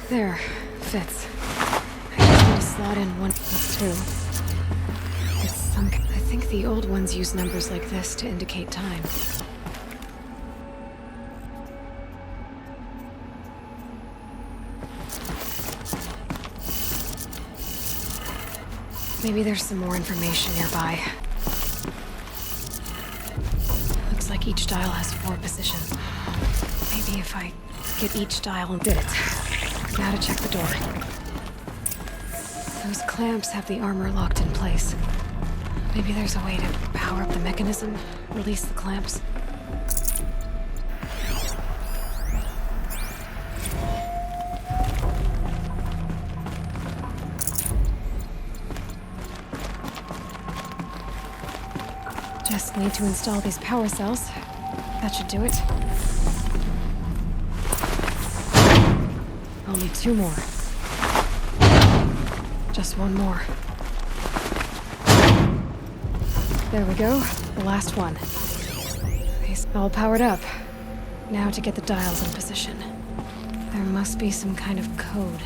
There. Fits. I just need to slot in 1 plus 2. It's some... I think the old ones use numbers like this to indicate time. Maybe there's some more information nearby. Looks like each dial has 4 positions. Maybe if I get each dial and did it. Now to check the door. Those clamps have the armor locked in place. Maybe there's a way to power up the mechanism, release the clamps. Just need to install these power cells. That should do it. Only 2 more. Just 1 more. There we go. The last one. These all powered up. Now to get the dials in position. There must be some kind of code.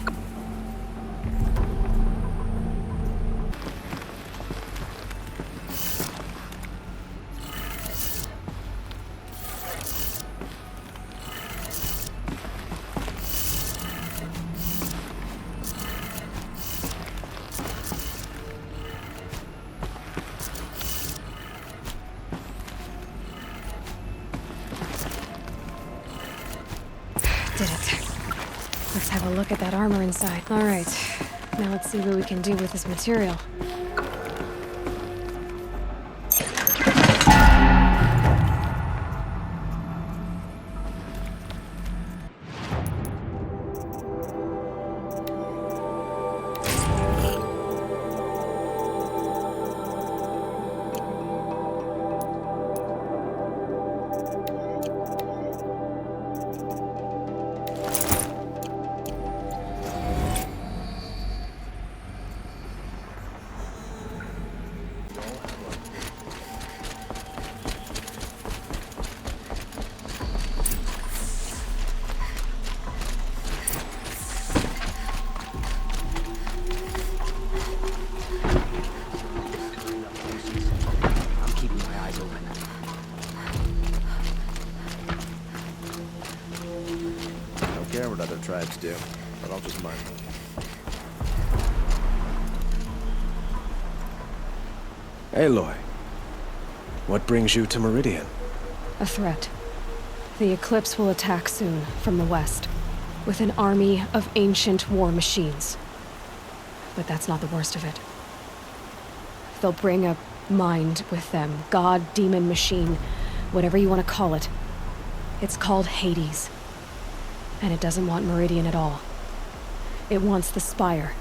Did it. Let's have a look at that armor inside. All right. Now let's see what we can do with this material. What other tribes do, but I'll just mind them. Aloy, what brings you to Meridian? A threat. The Eclipse will attack soon, from the west, with an army of ancient war machines. But that's not the worst of it. They'll bring a mind with them, god, demon, machine, whatever you want to call it. It's called Hades. And it doesn't want Meridian at all. It wants the Spire.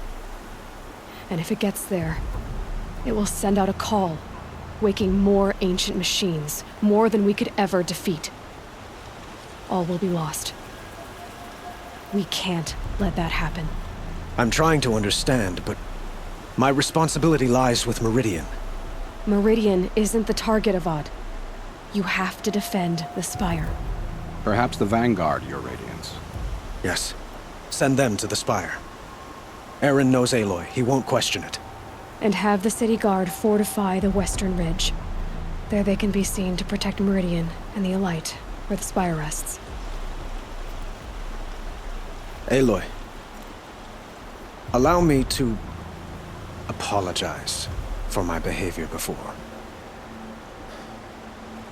And if it gets there, it will send out a call, waking more ancient machines, more than we could ever defeat. All will be lost. We can't let that happen. I'm trying to understand, but my responsibility lies with Meridian. Meridian isn't the target, Avad. You have to defend the Spire. Perhaps the Vanguard, Your Radiance. Yes. Send them to the Spire. Aaron knows Aloy. He won't question it. And have the city guard fortify the western ridge. There they can be seen to protect Meridian and the Elite, where the Spire rests. Aloy, allow me to apologize for my behavior before.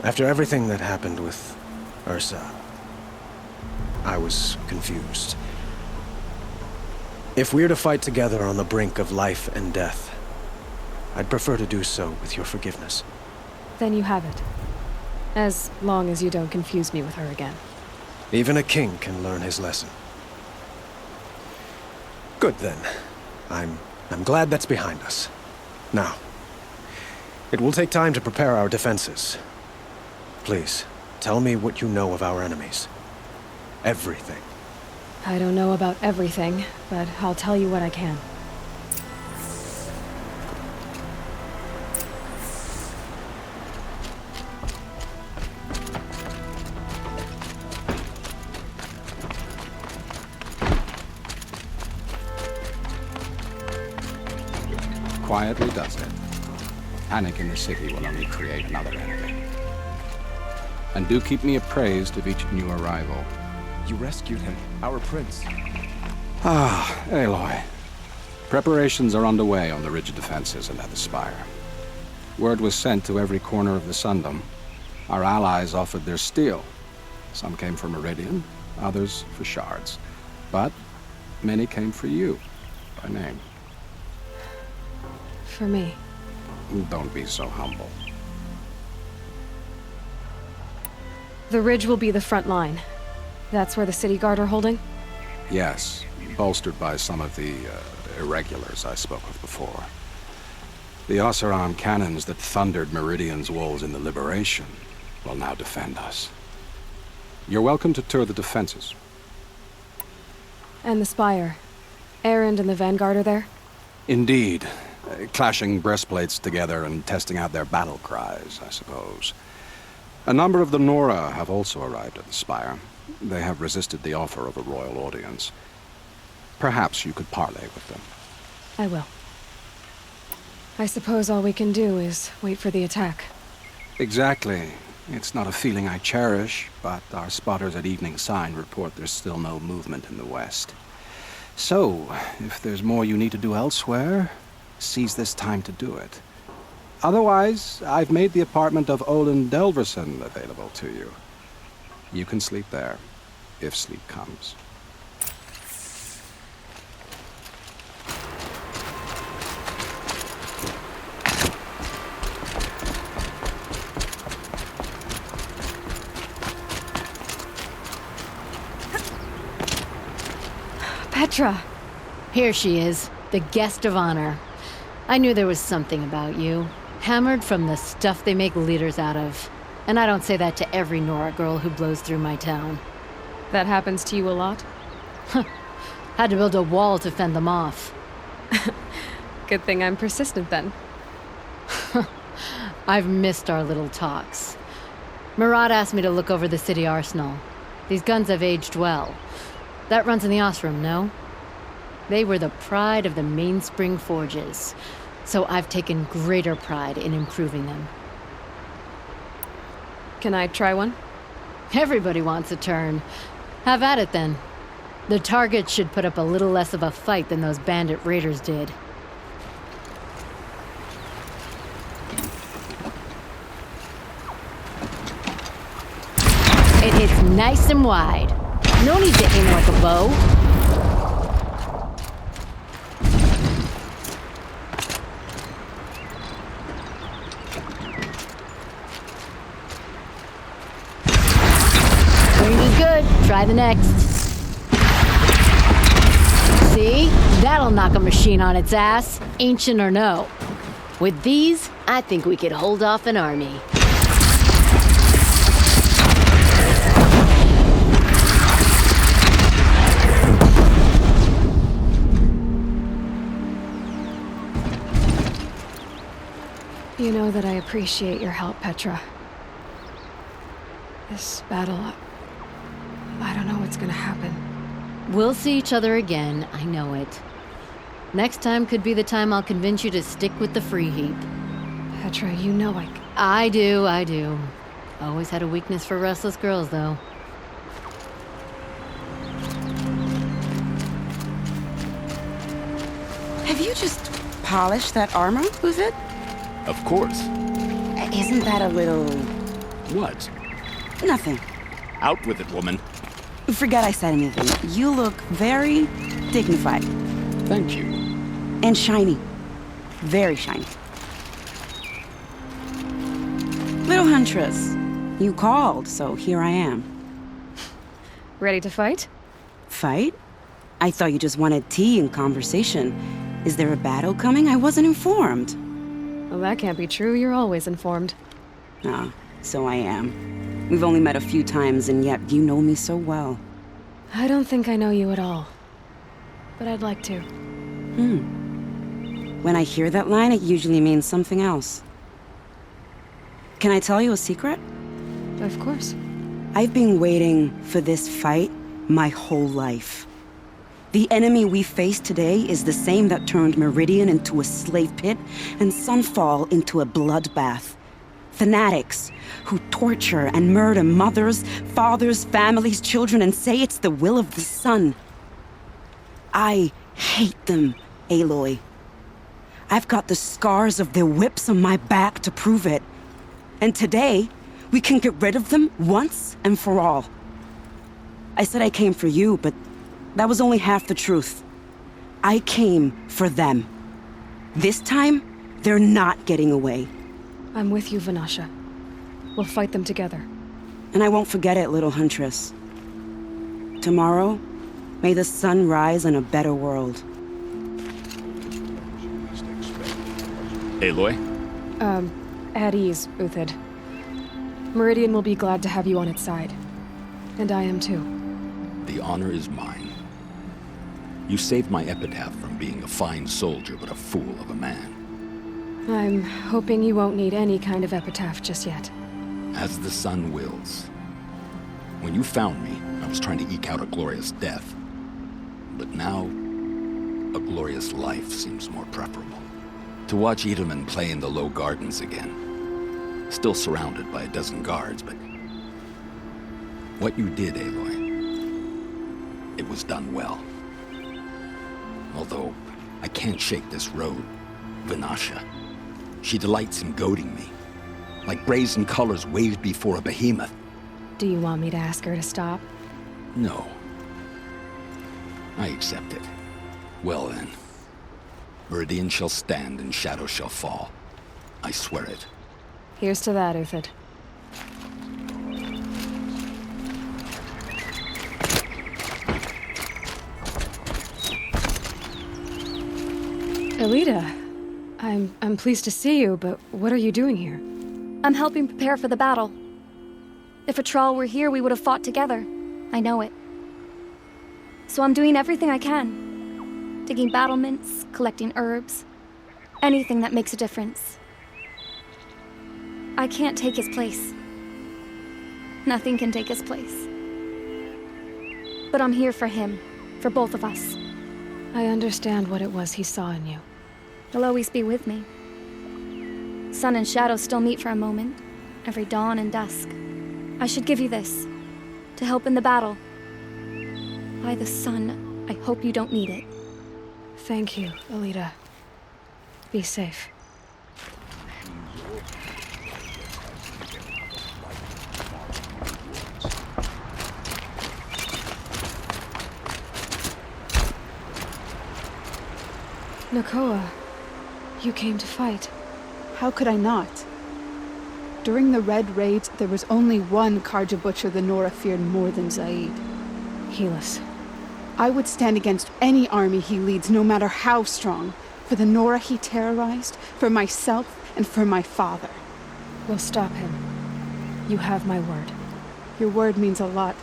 After everything that happened with Ursa, I was confused. If we're to fight together on the brink of life and death, I'd prefer to do so with your forgiveness. Then you have it. As long as you don't confuse me with her again. Even a king can learn his lesson. Good then. I'm glad that's behind us. Now, it will take time to prepare our defenses. Please, tell me what you know of our enemies. Everything. I don't know about everything, but I'll tell you what I can. quietly does it. Panic in the city will only create another enemy. And do keep me appraised of each new arrival. You rescued him, our prince. Ah, Aloy. Preparations are underway on the rigid defenses and at the Spire. Word was sent to every corner of the Sundom. Our allies offered their steel. Some came for Meridian, others for shards. But many came for you, by name. For me. Don't be so humble. The ridge will be the front line. That's where the city guard are holding? Yes, bolstered by some of the irregulars I spoke of before. The Oseram cannons that thundered Meridian's walls in the Liberation will now defend us. You're welcome to tour the defenses. And the Spire. Erend and the Vanguard are there? Indeed. Clashing breastplates together and testing out their battle cries, I suppose. A number of the Nora have also arrived at the Spire. They have resisted the offer of a royal audience. Perhaps you could parley with them. I will. I suppose all we can do is wait for the attack. Exactly. It's not a feeling I cherish, but our spotters at Evening Sign report there's still no movement in the west. So, if there's more you need to do elsewhere, seize this time to do it. Otherwise, I've made the apartment of Olin Delverson available to you. You can sleep there, if sleep comes. Petra! Here she is, the guest of honor. I knew there was something about you. Hammered from the stuff they make leaders out of. And I don't say that to every Nora girl who blows through my town. That happens to you a lot? Had to build a wall to fend them off. Good thing I'm persistent then. I've missed our little talks. Murad asked me to look over the city arsenal. These guns have aged well. That runs in the Osram, no? They were the pride of the Mainspring Forges, so I've taken greater pride in improving them. Can I try one? Everybody wants a turn. Have at it then. The target should put up a little less of a fight than those bandit raiders did. It hits nice and wide. No need to aim like a bow. Range is good. Try the next. See? That'll knock a machine on its ass, ancient or no. With these, I think we could hold off an army. You know that I appreciate your help, Petra. This battle, I don't know what's gonna happen. We'll see each other again, I know it. Next time could be the time I'll convince you to stick with the free heap. Petra, you know I do. Always had a weakness for restless girls, though. Have you just polished that armor, was it? Of course. Isn't that a little... What? nothing? Out with it, woman. Forget I said anything. You look very dignified. Thank you. And shiny. Very shiny. Little Huntress, you called, so here I am. Ready to fight? Fight? I thought you just wanted tea and conversation. Is there a battle coming? I wasn't informed. Well, that can't be true. You're always informed. Ah, so I am. We've only met a few times, and yet you know me so well. I don't think I know you at all. But I'd like to. When I hear that line, it usually means something else. Can I tell you a secret? Of course. I've been waiting for this fight my whole life. The enemy we face today is the same that turned Meridian into a slave pit and Sunfall into a bloodbath. Fanatics who torture and murder mothers, fathers, families, children, and say it's the will of the sun. I hate them, Aloy. I've got the scars of their whips on my back to prove it. And today, we can get rid of them once and for all. I said I came for you, but that was only half the truth. I came for them. This time, they're not getting away. I'm with you, Vanasha. We'll fight them together. And I won't forget it, little huntress. Tomorrow, may the sun rise in a better world. Aloy? At ease, Uthid. Meridian will be glad to have you on its side. And I am too. The honor is mine. You saved my epitaph from being a fine soldier but a fool of a man. I'm hoping you won't need any kind of epitaph just yet. As the sun wills. When you found me, I was trying to eke out a glorious death. But now, a glorious life seems more preferable. To watch Edelman play in the low gardens again. Still surrounded by a dozen guards, but... what you did, Aloy, it was done well. Although, I can't shake this road, Vanasha. She delights in goading me. Like brazen colors waved before a behemoth. Do you want me to ask her to stop? No. I accept it. Well then. Meridian shall stand and shadow shall fall. I swear it. Here's to that, Uthid. Elita, I'm pleased to see you, but what are you doing here? I'm helping prepare for the battle. If Atral were here, we would have fought together. I know it. So I'm doing everything I can. Digging battlements, collecting herbs. Anything that makes a difference. I can't take his place. Nothing can take his place. But I'm here for him. For both of us. I understand what it was he saw in you. He'll always be with me. Sun and shadow still meet for a moment. Every dawn and dusk. I should give you this. To help in the battle. By the sun, I hope you don't need it. Thank you, Elita. Be safe. Nakoa, you came to fight. How could I not? During the Red Raids, there was only one Karja Butcher the Nora feared more than Zaid. Helis. I would stand against any army he leads, no matter how strong. For the Nora he terrorized, for myself, and for my father. We'll stop him. You have my word. Your word means a lot,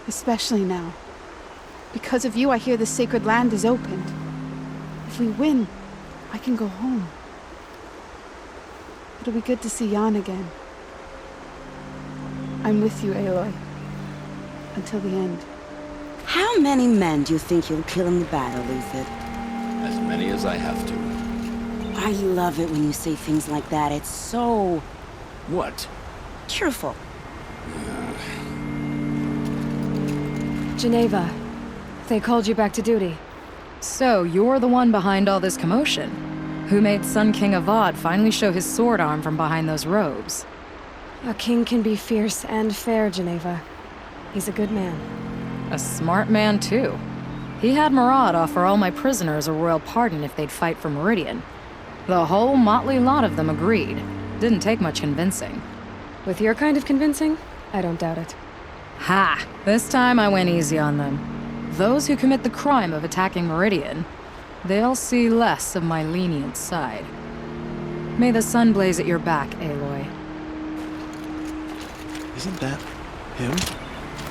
especially now. Because of you, I hear the sacred land is opened. If we win, I can go home. It'll be good to see Jan again. I'm with you, Aloy. Until the end. How many men do you think you'll kill in the battle, Uthid? As many as I have to. I love it when you say things like that. It's so... What? cheerful. Geneva, they called you back to duty. So, you're the one behind all this commotion? Who made Sun King Avad finally show his sword arm from behind those robes? A king can be fierce and fair, Geneva. He's a good man. A smart man, too. He had Murad offer all my prisoners a royal pardon if they'd fight for Meridian. The whole motley lot of them agreed. Didn't take much convincing. With your kind of convincing, I don't doubt it. Ha! This time I went easy on them. Those who commit the crime of attacking Meridian, they'll see less of my lenient side. May the sun blaze at your back, Aloy. Isn't that him?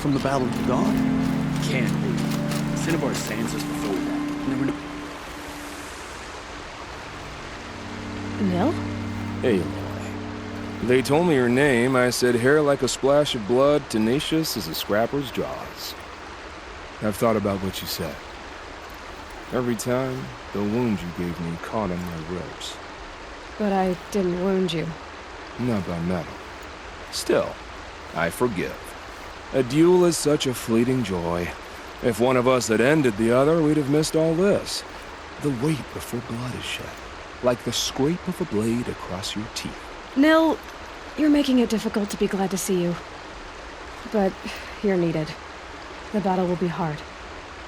From the Battle of Dawn? Can't be. Cinnabar Sands was before that. Never know. Nil? Hey, Aloy. They told me your name. I said hair like a splash of blood, tenacious as a scrapper's jaws. I've thought about what you said. Every time, the wound you gave me caught on my ribs. But I didn't wound you. Not by metal. Still, I forgive. A duel is such a fleeting joy. If one of us had ended the other, we'd have missed all this. The wait before blood is shed, like the scrape of a blade across your teeth. Nil, you're making it difficult to be glad to see you. But you're needed. The battle will be hard.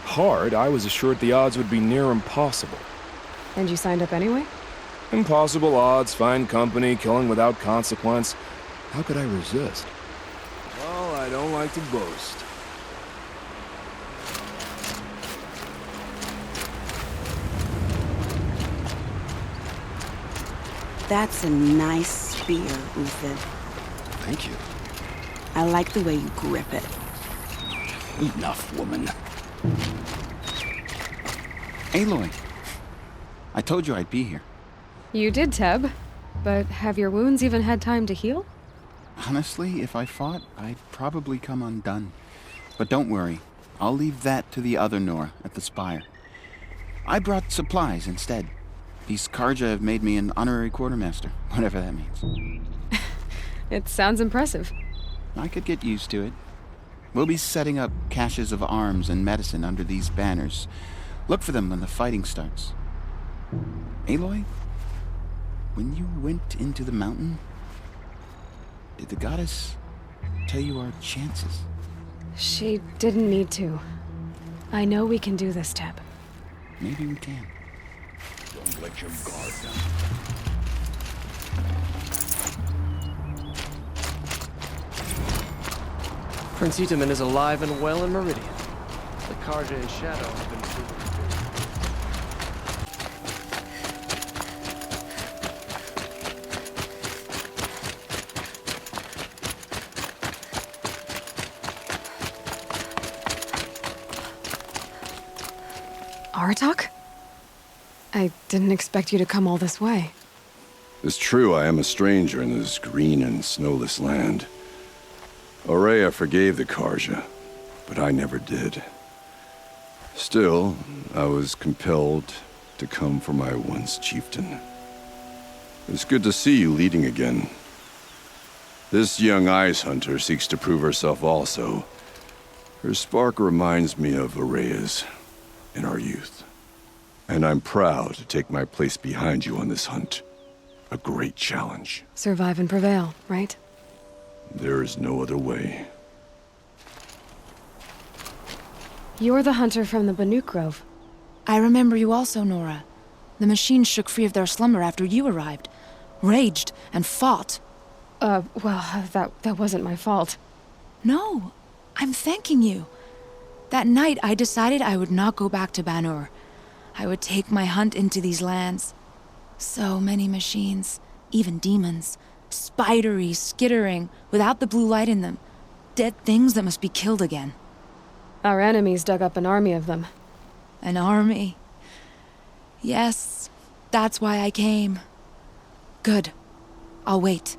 Hard? I was assured the odds would be near impossible. And you signed up anyway? Impossible odds, fine company, killing without consequence. How could I resist? Well, I don't like to boast. That's a nice spear, Uther. Thank you. I like the way you grip it. Enough, woman. Aloy, I told you I'd be here. You did, Teb. But have your wounds even had time to heal? Honestly, if I fought, I'd probably come undone. But don't worry, I'll leave that to the other Nora at the Spire. I brought supplies instead. These Karja have made me an honorary quartermaster, whatever that means. It sounds impressive. I could get used to it. We'll be setting up caches of arms and medicine under these banners. Look for them when the fighting starts. Aloy, when you went into the mountain, did the goddess tell you our chances? She didn't need to. I know we can do this, Teb. Maybe we can. Don't let your guard down. Prince Itaman is alive and well in Meridian. The Karja and Shadow have been proven. Aratak? I didn't expect you to come all this way. It's true I am a stranger in this green and snowless land. Aurea forgave the Karja, but I never did. Still, I was compelled to come for my once chieftain. It's good to see you leading again. This young ice hunter seeks to prove herself also. Her spark reminds me of Aurea's in our youth. And I'm proud to take my place behind you on this hunt. A great challenge. Survive and prevail, right? There is no other way. You're the hunter from the Banuk Grove. I remember you also, Nora. The machines shook free of their slumber after you arrived. Raged and fought. Well, that wasn't my fault. No, I'm thanking you. That night, I decided I would not go back to Banur. I would take my hunt into these lands. So many machines, even demons. Spidery, skittering, without the blue light in them. Dead things that must be killed again. Our enemies dug up an army of them. An army? Yes, that's why I came. Good. I'll wait.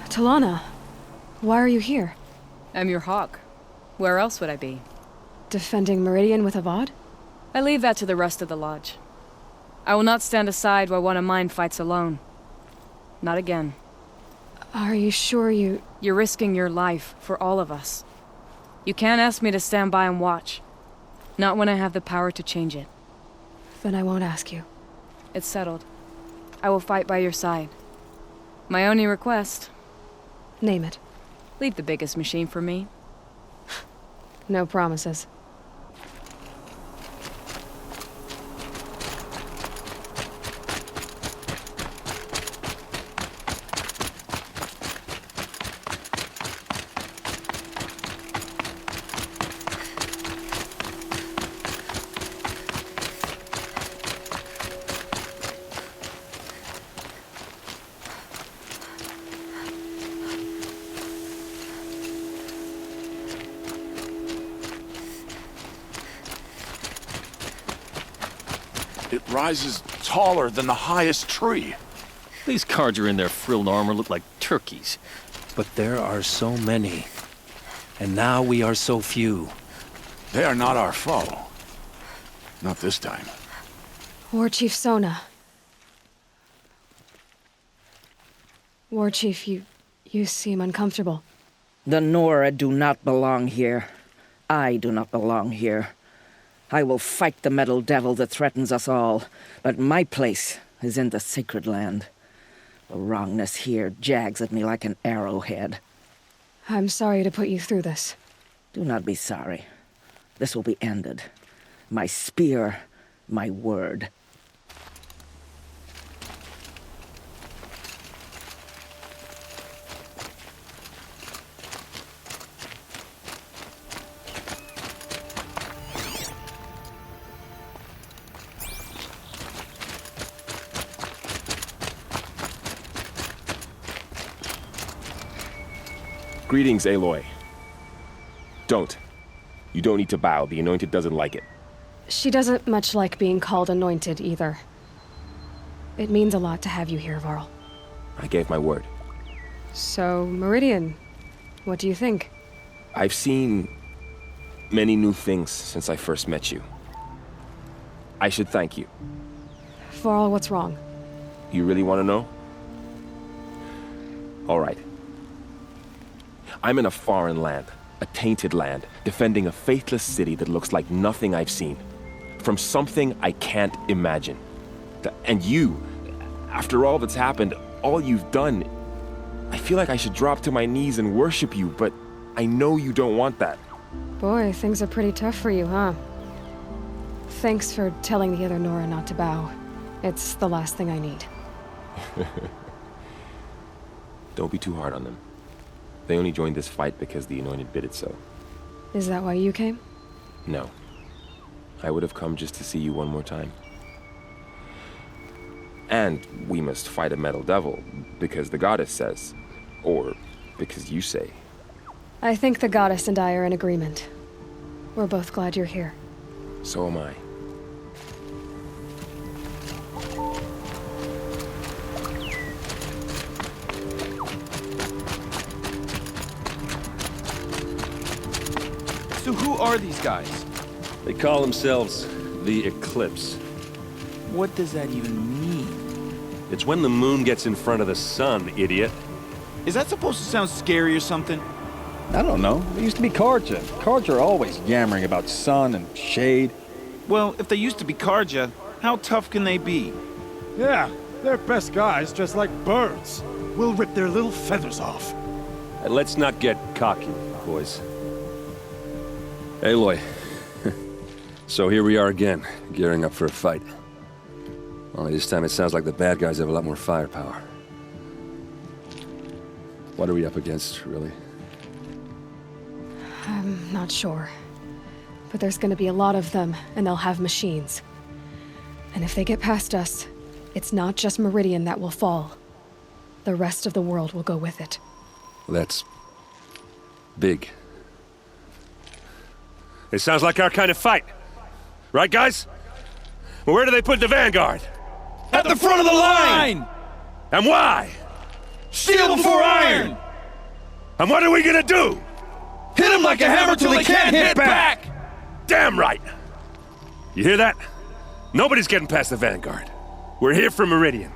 Talana, why are you here? I'm your hawk. Where else would I be? Defending Meridian with Avad? I leave that to the rest of the lodge. I will not stand aside while one of mine fights alone. Not again. Are you sure you... You're risking your life for all of us. You can't ask me to stand by and watch. Not when I have the power to change it. Then I won't ask you. It's settled. I will fight by your side. My only request... Name it. Leave the biggest machine for me. No promises. It rises taller than the highest tree. These Karja in their frilled armor look like turkeys. But there are so many. And now we are so few. They are not our foe. Not this time. War Chief Sona. War Chief, you seem uncomfortable. The Nora do not belong here. I do not belong here. I will fight the metal devil that threatens us all, but my place is in the sacred land. The wrongness here jags at me like an arrowhead. I'm sorry to put you through this. Do not be sorry. This will be ended. My spear, my word. Greetings, Aloy. Don't. You don't need to bow. The Anointed doesn't like it. She doesn't much like being called Anointed, either. It means a lot to have you here, Varl. I gave my word. So, Meridian, what do you think? I've seen many new things since I first met you. I should thank you. Varl, what's wrong? You really want to know? All right. I'm in a foreign land, a tainted land, defending a faithless city that looks like nothing I've seen. From something I can't imagine. And you, after all that's happened, all you've done, I feel like I should drop to my knees and worship you, but I know you don't want that. Boy, things are pretty tough for you, huh? Thanks for telling the other Nora not to bow. It's the last thing I need. Don't be too hard on them. They only joined this fight because the Anointed bid it so. Is that why you came? No. I would have come just to see you one more time. And we must fight a metal devil, because the goddess says. Or because you say. I think the goddess and I are in agreement. We're both glad you're here. So am I. So who are these guys? They call themselves the Eclipse. What does that even mean? It's when the moon gets in front of the sun, idiot. Is that supposed to sound scary or something? I don't know. They used to be Karja. Karja are always yammering about sun and shade. Well, if they used to be Karja, how tough can they be? Yeah, they're best guys dressed like birds. We'll rip their little feathers off. And let's not get cocky, boys. Aloy. So here we are again, gearing up for a fight. Only this time it sounds like the bad guys have a lot more firepower. What are we up against, really? I'm not sure. But there's gonna be a lot of them, and they'll have machines. And if they get past us, it's not just Meridian that will fall. The rest of the world will go with it. That's big. It sounds like our kind of fight. Right, guys? Well, where do they put the vanguard? At the front of the line! And why? Steel before iron! And what are we gonna do? Hit them like a hammer till they can't hit back! Damn right! You hear that? Nobody's getting past the vanguard. We're here for Meridian.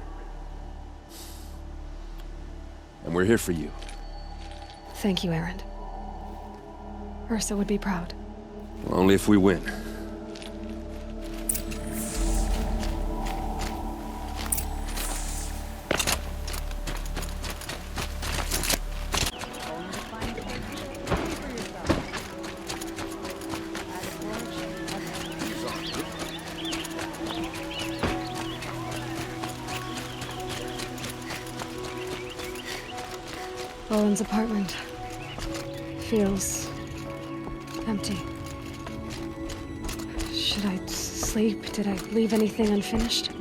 And we're here for you. Thank you, Erend. Ursa would be proud. Only if we win. Owen's apartment feels empty. Should I sleep? Did I leave anything unfinished?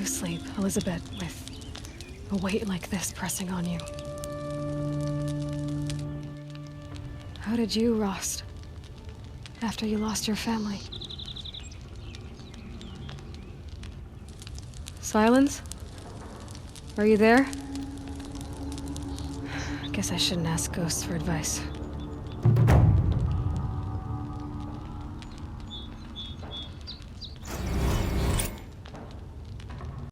sleep, Elizabeth, with a weight like this pressing on you? How did you rust after you lost your family? Silence? Are you there? Guess I shouldn't ask ghosts for advice.